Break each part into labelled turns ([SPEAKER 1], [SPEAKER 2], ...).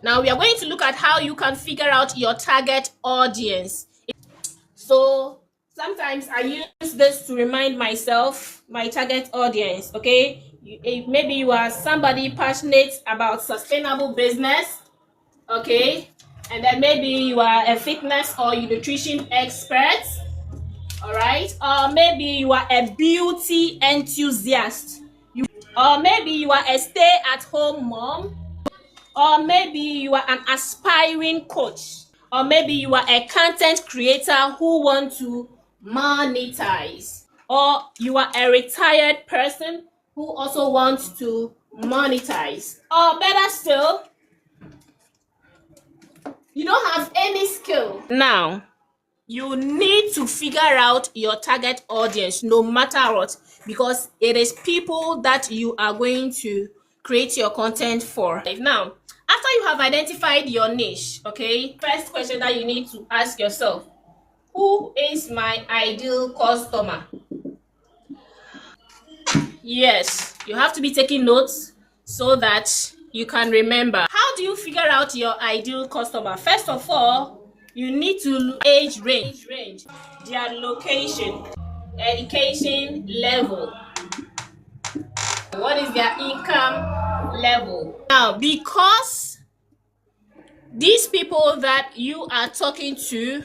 [SPEAKER 1] Now we are going to look at how you can figure out your target audience. So sometimes I use this to remind myself my target audience. Okay, maybe you are somebody passionate about sustainable business. Okay, and then maybe you are a fitness or nutrition expert. All right, or maybe you are a beauty enthusiast. Or maybe you are a stay-at-home mom, or maybe you are an aspiring coach, or maybe you are a content creator who want to monetize, or you are a retired person who also wants to monetize, or better still, you don't have any skill. Now you need to figure out your target audience no matter what, because it is people that you are going to create your content for. Now, after you have identified your niche, okay, first question that you need to ask yourself: who is my ideal customer? Yes, you have to be taking notes so that you can remember. How do you figure out your ideal customer? First of all, you need to age range, their location, education level, what is their income level. Now, because these people that you are talking to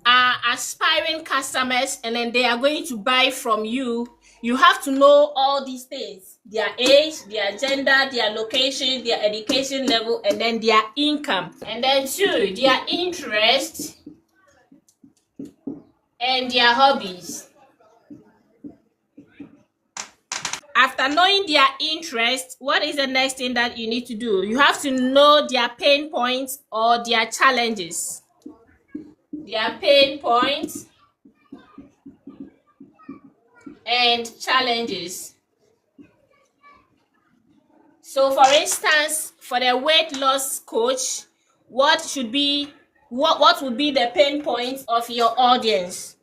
[SPEAKER 1] are aspiring customers and then they are going to buy from you, you have to know all these things: their age, their gender, their location, their education level, and then their income, and then two, their interest and their hobbies. After knowing their interest, what is the next thing that you need to do? You have to know their pain points or their challenges. Their pain points and challenges. So for instance, for the weight loss coach, what would be the pain points of your audience?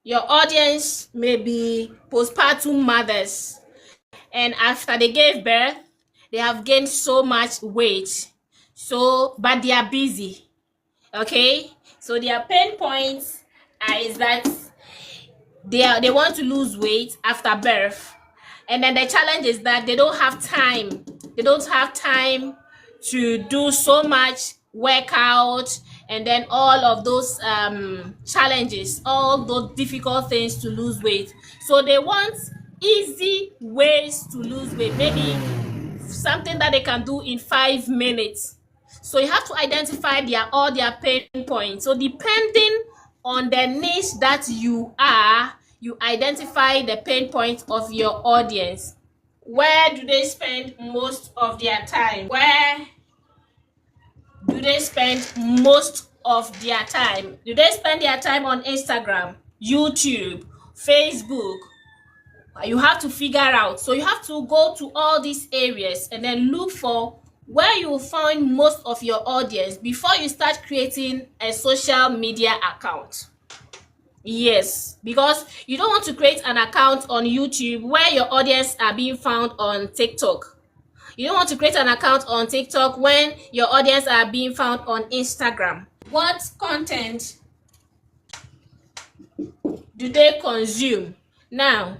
[SPEAKER 1] Your audience may be postpartum mothers, and after they gave birth, they have gained so much weight, but they are busy. Okay, so their pain points is that they want to lose weight after birth, and then the challenge is that they don't have time to do so much workout, and then all of those challenges, all those difficult things to lose weight. So they want easy ways to lose weight, maybe something that they can do in 5 minutes. So you have to identify all their pain points. So depending on the niche that you are, you identify the pain points of your audience. Where do they spend most of their time? Where do they spend most of their time? Do they spend their time on Instagram, YouTube, Facebook? You have to figure out. So you have to go to all these areas and then look for where you will find most of your audience before you start creating a social media account. Yes, because you don't want to create an account on YouTube where your audience are being found on TikTok. You don't want to create an account on TikTok when your audience are being found on Instagram. What content do they consume? Now,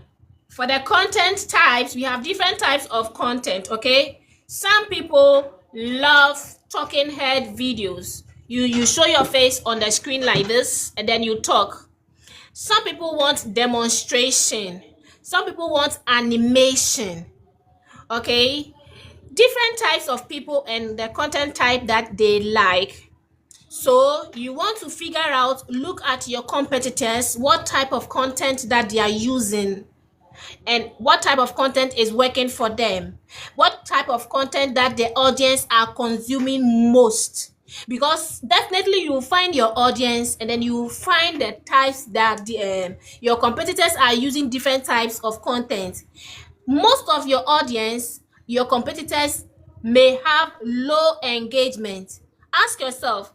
[SPEAKER 1] for the content types, we have different types of content, okay? Some people love talking head videos. You show your face on the screen like this and then you talk. Some people want demonstration. Some people want animation. Okay? Different types of people and the content type that they like. So you want to figure out, look at your competitors, what type of content that they are using, and what type of content is working for them, what type of content that the audience are consuming most. Because definitely you will find your audience and then you will find the types that your competitors are using different types of content. Most of your audience, your competitors may have low engagement. Ask yourself,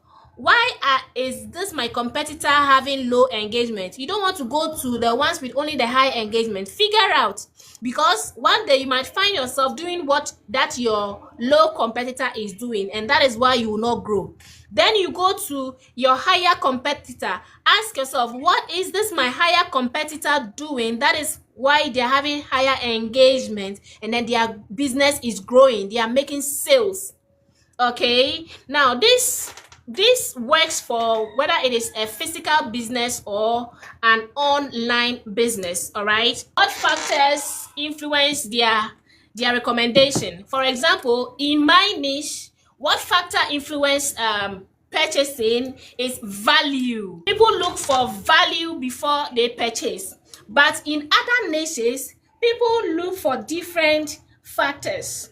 [SPEAKER 1] is this my competitor having low engagement? You don't want to go to the ones with only the high engagement. Figure out, because one day you might find yourself doing what that your low competitor is doing, and that is why you will not grow. Then you go to your higher competitor. Ask yourself, what is this my higher competitor doing? That is why they're having higher engagement, and then their business is growing. They are making sales. Okay, now this works for whether it is a physical business or an online business. All right, what factors influence their recommendation? For example, in my niche, what factor influence purchasing is value. People look for value before they purchase, but in other niches, people look for different factors.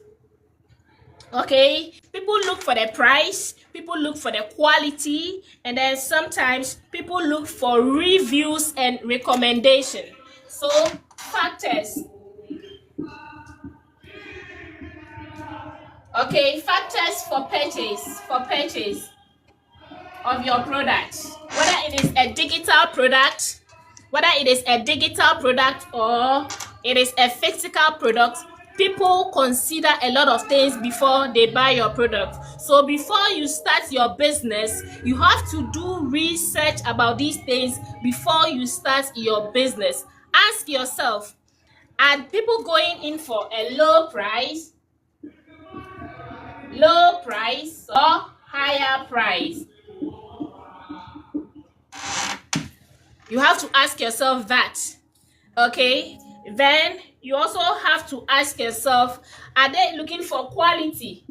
[SPEAKER 1] Okay, people look for the price, people look for the quality, and then sometimes people look for reviews and recommendation. So factors. Okay, factors for purchase of your product, whether it is a digital product, or it is a physical product. People consider a lot of things before they buy your product. So before you start your business, you have to do research about these things before you start your business. Ask yourself, are people going in for a low price, or higher price? You have to ask yourself that. Okay, then you also have to ask yourself, are they looking for quality?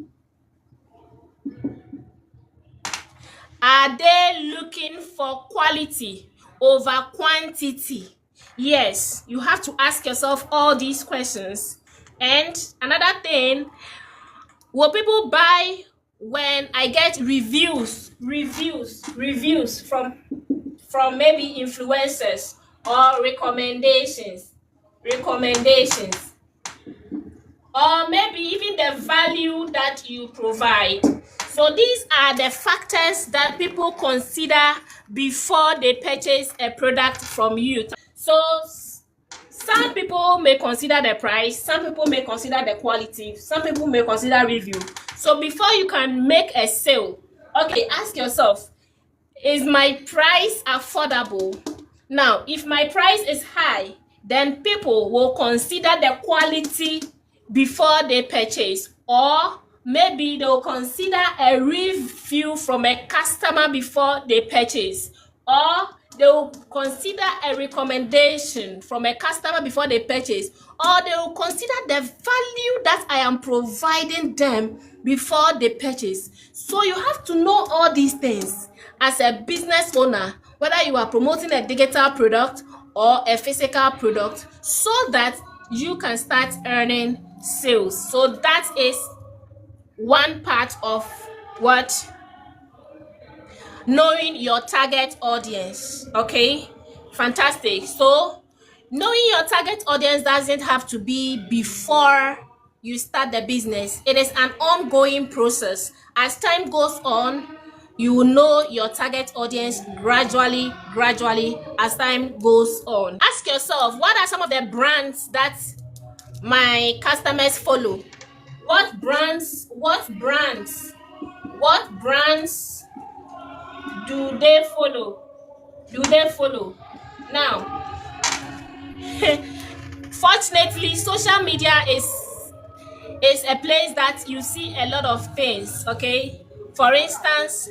[SPEAKER 1] Are they looking for quality over quantity? Yes, you have to ask yourself all these questions. And another thing, will people buy when I get reviews from maybe influencers or recommendations, or maybe even the value that you provide? So these are the factors that people consider before they purchase a product from you. So some people may consider the price, some people may consider the quality, some people may consider review. So before you can make a sale, okay, ask yourself, is my price affordable? Now, if my price is high, then people will consider the quality before they purchase, or maybe they'll consider a review from a customer before they purchase, or they'll consider a recommendation from a customer before they purchase, or they will consider the value that I am providing them before they purchase. So you have to know all these things as a business owner, whether you are promoting a digital product or a physical product, so that you can start earning sales. So that is one part of what knowing your target audience. Okay, fantastic. So knowing your target audience doesn't have to be before you start the business. It is an ongoing process. As time goes on, you will know your target audience gradually as time goes on. Ask yourself, what are some of the brands that my customers follow? What brands do they follow? Now, fortunately, social media is a place that you see a lot of things. Okay, for instance,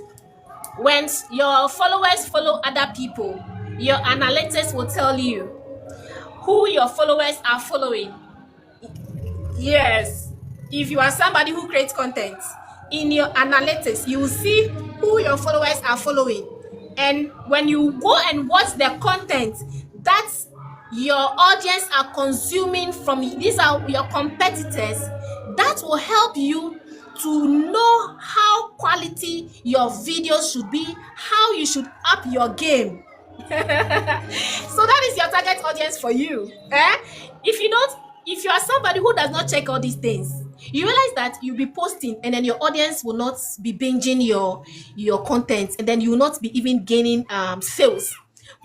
[SPEAKER 1] when your followers follow other people, your analytics will tell you who your followers are following. Yes, if you are somebody who creates content, in your analytics you will see who your followers are following, and when you go and watch the content that your audience are consuming from, these are your competitors, that will help you to know how quality your videos should be, how you should up your game. So that is your target audience for you. If you are somebody who does not check all these things, you realize that you'll be posting and then your audience will not be binging your content, and then you will not be even gaining sales.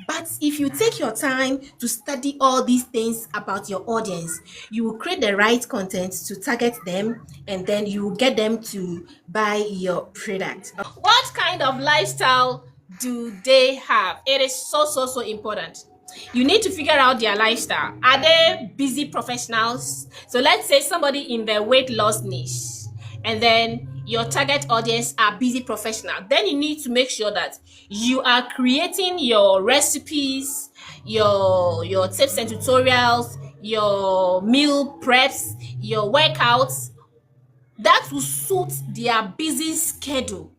[SPEAKER 1] But if you take your time to study all these things about your audience, you will create the right content to target them, and then you will get them to buy your product. What kind of lifestyle do they have? It is so important. You need to figure out their lifestyle. Are they busy professionals? So let's say somebody in the weight loss niche, and then your target audience are busy professional. Then you need to make sure that you are creating your recipes, your tips and tutorials, your meal preps, your workouts that will suit their busy schedule.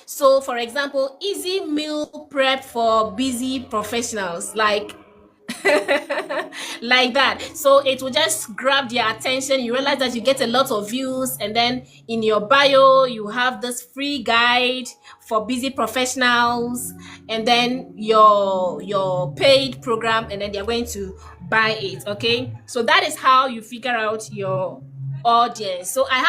[SPEAKER 1] So, for example, easy meal prep for busy professionals, like like that. So it will just grab their attention. You realize that you get a lot of views, and then in your bio you have this free guide for busy professionals, and then your paid program, and then they're going to buy it. Okay, so that is how you figure out your audience. So I have